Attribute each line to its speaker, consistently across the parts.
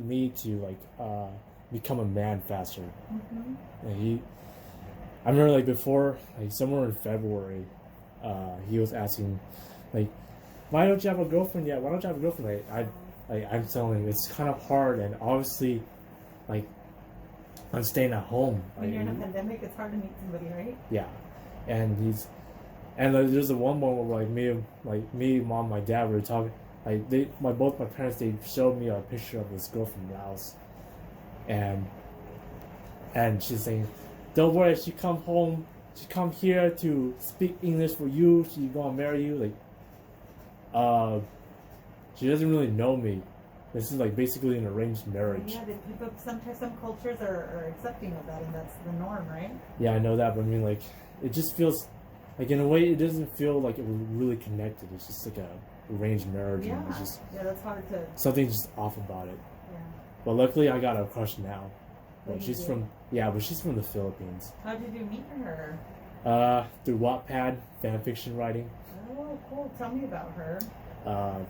Speaker 1: me to become a man faster. And I remember like before, like somewhere in February, he was asking, like, why don't you have a girlfriend yet? Why don't you have a girlfriend? I'm telling him it's kind of hard, and obviously, like, I'm staying at home.
Speaker 2: When you're in a pandemic, it's hard to meet somebody, right?
Speaker 1: Yeah, and there's a one moment where me, mom, my dad were talking. Like both my parents, they showed me a picture of this girl from Laos, and she's saying, "Don't worry, she come home, she come here to speak English for you. She gonna marry you." She doesn't really know me. This is like basically an arranged marriage.
Speaker 2: Yeah, people sometimes some cultures are accepting of that, and that's the norm, right?
Speaker 1: Yeah, I know that, but I mean, like, it just feels like in a way it doesn't feel like it was really connected. It's just like a arranged marriage, and it's just
Speaker 2: that's hard to.
Speaker 1: something's just off about it.
Speaker 2: Yeah.
Speaker 1: But luckily, I got a crush now. But she's from the Philippines.
Speaker 2: How did you meet her?
Speaker 1: Through Wattpad fan fiction writing.
Speaker 2: Oh, cool! Tell me about her.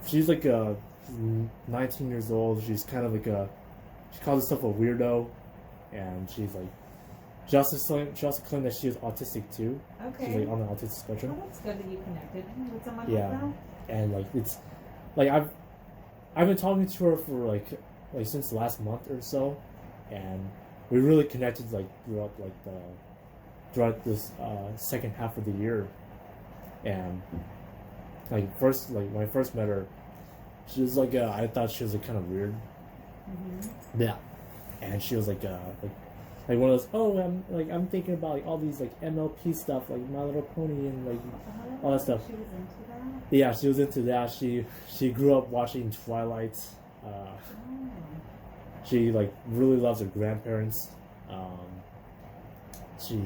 Speaker 1: She's like 19 years old. She's kind of like she calls herself a weirdo, and she's like, she also claimed that she is autistic too.
Speaker 2: Okay.
Speaker 1: She's like on the autistic spectrum.
Speaker 2: Oh, that's good that you connected with someone
Speaker 1: Yeah.
Speaker 2: like that.
Speaker 1: And like it's like I've been talking to her for like since the last month or so, and we really connected like throughout this second half of the year. And like when I first met her, she was like I thought she was like kind of weird. Yeah, and she was like one of those, I'm thinking about like all these like MLP stuff, like My Little Pony and like all that stuff.
Speaker 2: She was into that.
Speaker 1: Yeah, she was into that. She grew up watching Twilight. She like really loves her grandparents. She's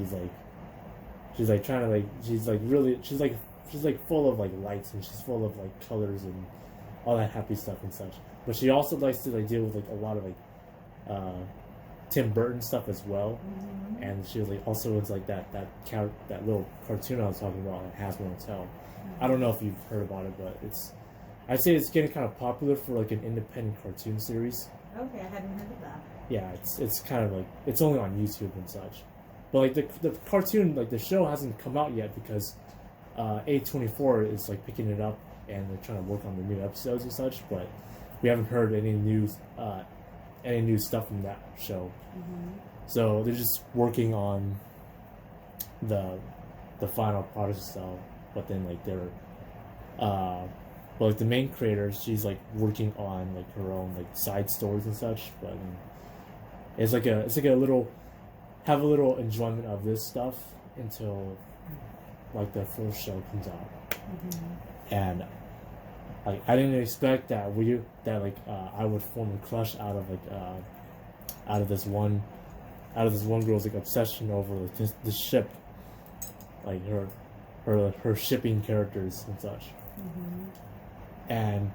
Speaker 1: full of like lights, and she's full of like colors and all that happy stuff and such. But she also likes to like deal with like a lot of like Tim Burton stuff as well. And she was like also into like that little cartoon I was talking about, like Hazbin Hotel. I don't know if you've heard about it, but I'd say it's getting kind of popular for like an independent cartoon series.
Speaker 2: Okay, I hadn't heard of that.
Speaker 1: Yeah, it's kind of like it's only on YouTube and such. But like the cartoon, like the show hasn't come out yet because A24 is like picking it up and they're trying to work on the new episodes and such. But we haven't heard any new stuff from that show. So they're just working on the final product itself. But then like but like the main creator, she's like working on like her own like side stories and such. But it's like a little enjoyment of this stuff until like the full show comes out. And like I didn't expect that I would form a crush out of this one girl's like obsession over like this ship, like her shipping characters and such. And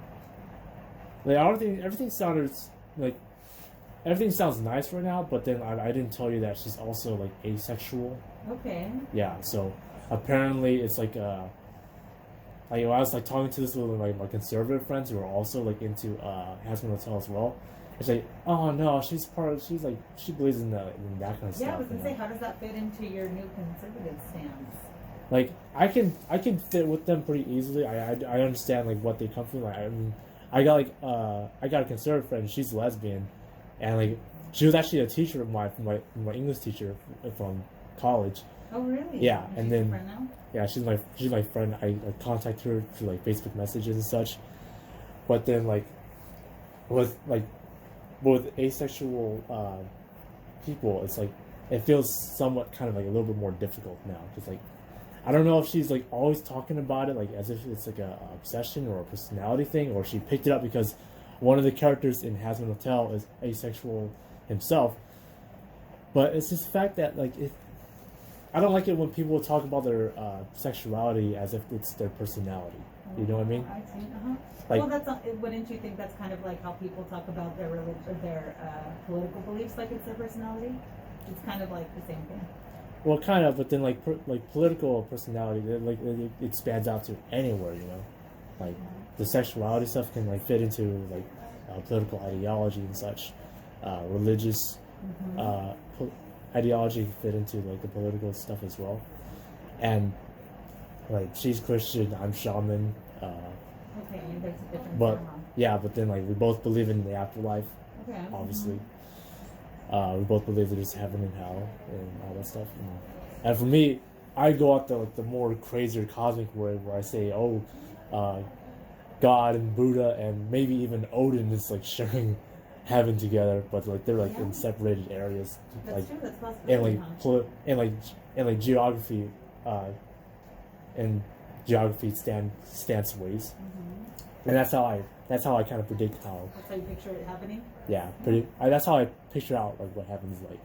Speaker 1: like everything sounds nice right now, but then I didn't tell you that she's also like asexual.
Speaker 2: Okay.
Speaker 1: Yeah, so apparently it's like I was like talking to this with like my conservative friends who are also like into Hazbin Hotel as well. It's like, oh no, she believes in that kind of stuff.
Speaker 2: Yeah, I was gonna say, how does that fit into your new conservative stance?
Speaker 1: Like I can fit with them pretty easily. I understand like what they come from. Like I got a conservative friend. She's lesbian, and like she was actually a teacher of my English teacher from college.
Speaker 2: Oh really?
Speaker 1: Yeah,
Speaker 2: and
Speaker 1: then
Speaker 2: your friend now?
Speaker 1: Yeah, she's my friend. I contact her through like Facebook messages and such. But then like with asexual people, it's like it feels somewhat kind of like a little bit more difficult now. Because like I don't know if she's like always talking about it like as if it's like a obsession or a personality thing, or she picked it up because one of the characters in Hazbin Hotel is asexual himself. But it's just the fact that like I don't like it when people talk about their sexuality as if it's their personality. You know what I mean?
Speaker 2: I see.
Speaker 1: Like,
Speaker 2: well, wouldn't you think that's kind of like how people talk about their religion, their political beliefs, like it's their personality? It's kind of like the same thing.
Speaker 1: Well, kind of, but then like political personality, it spans out to anywhere. You know, like the sexuality stuff can like fit into like political ideology and such, religious ideology fit into like the political stuff as well. And like she's Christian, I'm shaman.
Speaker 2: Okay, there's a difference.
Speaker 1: But yeah, but then like we both believe in the afterlife.
Speaker 2: Okay.
Speaker 1: Obviously, we both believe there's heaven and hell and all that stuff. And for me, I go out the more crazier cosmic way where I say, oh, God and Buddha and maybe even Odin is like sharing heaven together, but like they're like in separated areas.
Speaker 2: That's
Speaker 1: like
Speaker 2: true. That's possible.
Speaker 1: And like geography, and geography stance ways. And that's how I kind of predict how.
Speaker 2: That's how you picture it happening.
Speaker 1: Yeah, that's how I picture out like what happens. Like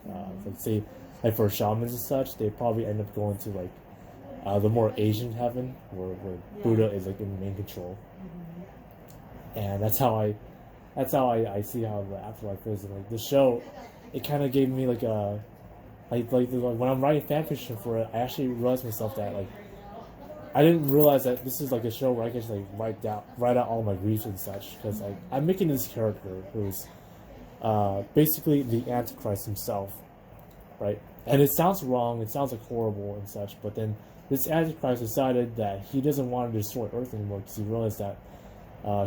Speaker 1: say, like for shamans and such, they probably end up going to like the more Asian heaven, where Buddha is like in main control. And that's how I see how the afterlife is. And like the show, it kind of gave me like a like when I'm writing fan fiction for it, I actually realized myself that like I didn't realize that this is like a show where I can just like write out all my griefs and such, because like I'm making this character who's basically the Antichrist himself, right? And it sounds wrong, it sounds like horrible and such, but then this Antichrist decided that he doesn't want to destroy Earth anymore because he realized that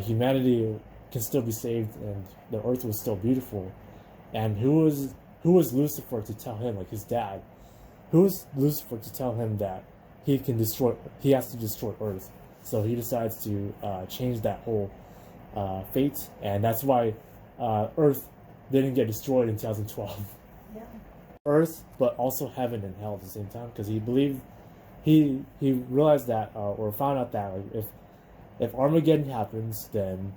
Speaker 1: humanity can still be saved and the Earth was still beautiful. And who was Lucifer to tell him, like his dad? Who was Lucifer to tell him that he has to destroy Earth? So he decides to change that whole fate, and that's why Earth didn't get destroyed in 2012.
Speaker 2: Yeah.
Speaker 1: Earth, but also heaven and hell at the same time, because he believed he realized that or found out that like, if Armageddon happens, then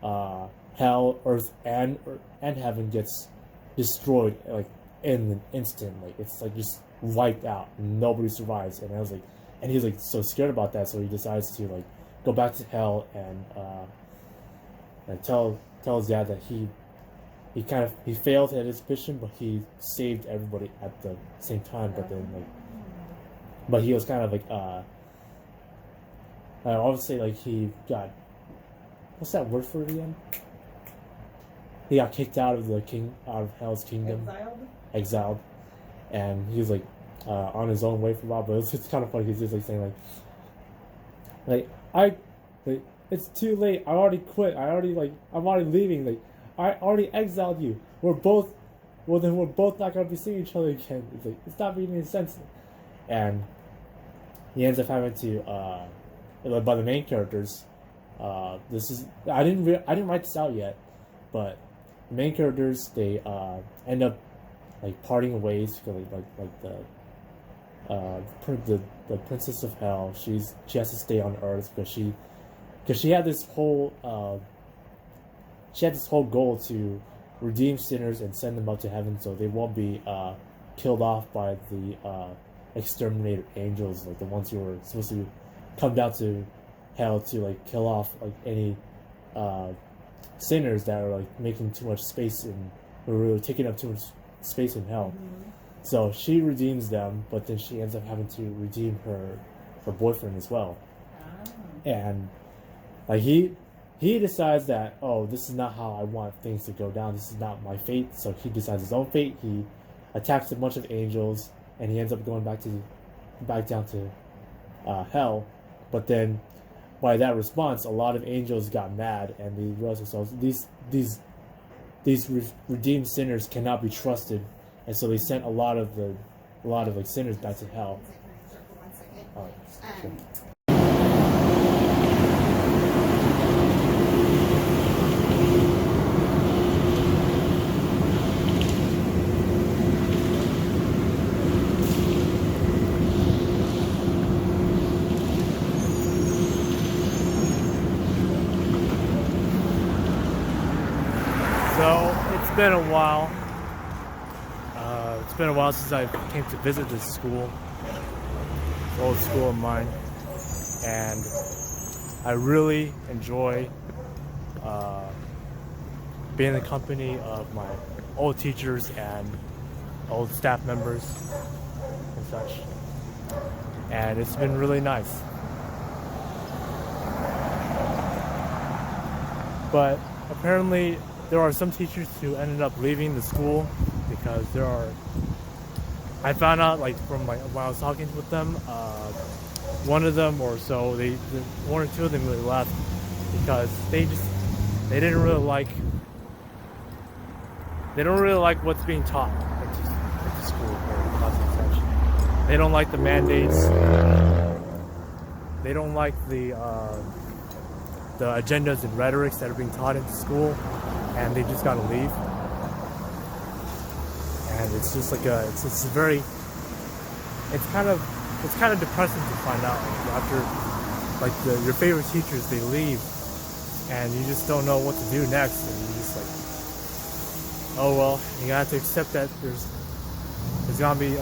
Speaker 1: hell, Earth, and heaven gets destroyed like in an instant. Like it's like just wiped out. Nobody survives. And I was like, and he's like so scared about that, so he decides to like go back to hell and tell his dad that he failed at his mission, but he saved everybody at the same time. But then but he was kind of like I always say like he got, what's that word for it again? He got kicked out of Hell's kingdom, exiled, and he was like on his own way for a while. But it's kind of funny. He's just like saying it's too late. I already quit. I'm already leaving. Like I already exiled you. We're both not gonna be seeing each other again. It's like it's not making any sense. And he ends up having to by the main characters. This is I didn't write this out yet, but the main characters, they end up like parting ways because the Princess of Hell, she has to stay on Earth because she had this whole goal to redeem sinners and send them up to heaven so they won't be killed off by the exterminated angels, like the ones who were supposed to come down to hell to like kill off like any sinners that are like making too much space or taking up too much space in hell. So she redeems them, but then she ends up having to redeem her boyfriend as well. And like he decides that, oh, this is not how I want things to go down, this is not my fate. So he decides his own fate. He attacks a bunch of angels and he ends up going back down to hell. But then by that response, a lot of angels got mad and they realized themselves these redeemed sinners cannot be trusted, and so they sent a lot of like sinners back to hell. Sure. So it's been a while. It's been a while since I came to visit this school, old school of mine, and I really enjoy being in the company of my old teachers and old staff members and such, and it's been really nice. But apparently there are some teachers who ended up leaving the school because there are. I found out like from when I was talking with them, one of them or so, one or two of them really left because they didn't really like. They don't really like what's being taught at the school or class and such. They don't like the mandates. They don't like the agendas and rhetorics that are being taught in school, and they just gotta leave. And it's just like it's kind of depressing to find out after like your favorite teachers, they leave, and you just don't know what to do next, and you just like, oh well, you have to accept that there's gonna be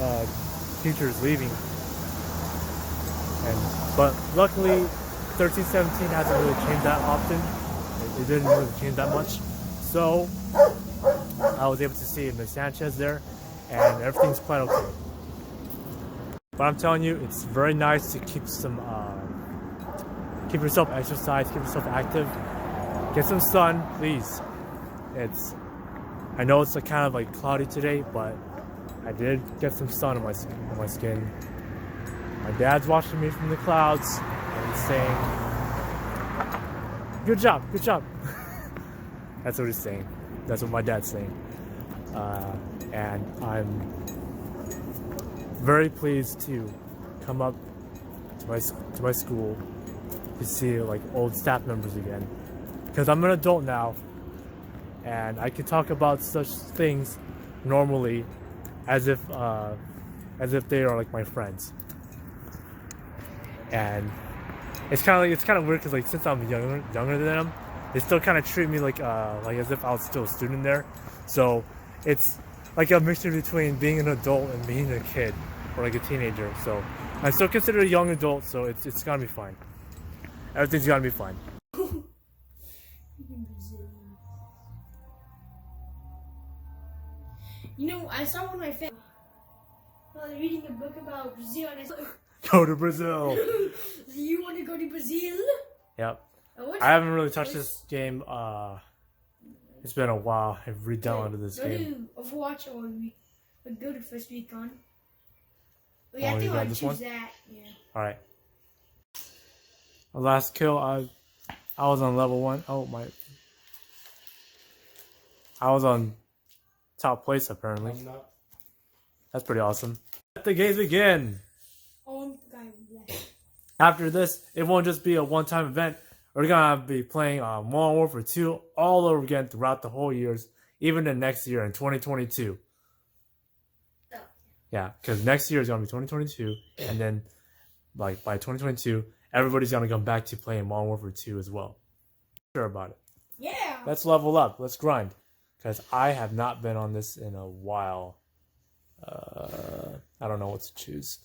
Speaker 1: teachers leaving. But luckily 13-17 hasn't really changed that often. It didn't really change that much. So I was able to see Miss Sanchez there, and everything's quite okay. But I'm telling you, it's very nice to keep yourself exercised, keep yourself active, get some sun, please. I know it's like kind of like cloudy today, but I did get some sun on my skin. My dad's watching me from the clouds and he's saying, "Good job, good job." That's what he's saying. That's what my dad's saying. And I'm very pleased to come up to my school to see like old staff members again, because I'm an adult now and I can talk about such things normally as if they are like my friends. And it's kind of weird because like since I'm younger than them, they still kind of treat me like as if I was still a student there. So it's like a mixture between being an adult and being a kid or like a teenager. So I'm still considered a young adult, so it's gonna be fine. Everything's gonna be fine.
Speaker 3: You know, I saw one of my friends reading a book about Brazil, and I said,
Speaker 1: Go to Brazil.
Speaker 3: "Do you want to go to Brazil?"
Speaker 1: Yep. I haven't really touched this game. It's been a while. I've re-downloaded this game.
Speaker 3: Go to Overwatch or go to First Recon.
Speaker 1: Oh,
Speaker 3: I think
Speaker 1: you got
Speaker 3: I'll
Speaker 1: this
Speaker 3: choose
Speaker 1: one?
Speaker 3: that. Yeah.
Speaker 1: All right. My last kill, I was on level 1. Oh my! I was on top place apparently.
Speaker 4: I'm not.
Speaker 1: That's pretty awesome. Let the games begin.
Speaker 3: Oh, I'm the guy with black.
Speaker 1: After this, it won't just be a one-time event. We're gonna be playing Modern Warfare 2 all over again throughout the whole years, even the next year in 2022.
Speaker 3: Oh.
Speaker 1: Yeah, because next year is gonna be 2022, and then like by 2022, everybody's gonna come back to playing Modern Warfare 2 as well. Sure about it.
Speaker 3: Yeah.
Speaker 1: Let's level up. Let's grind, because I have not been on this in a while. I don't know what to choose.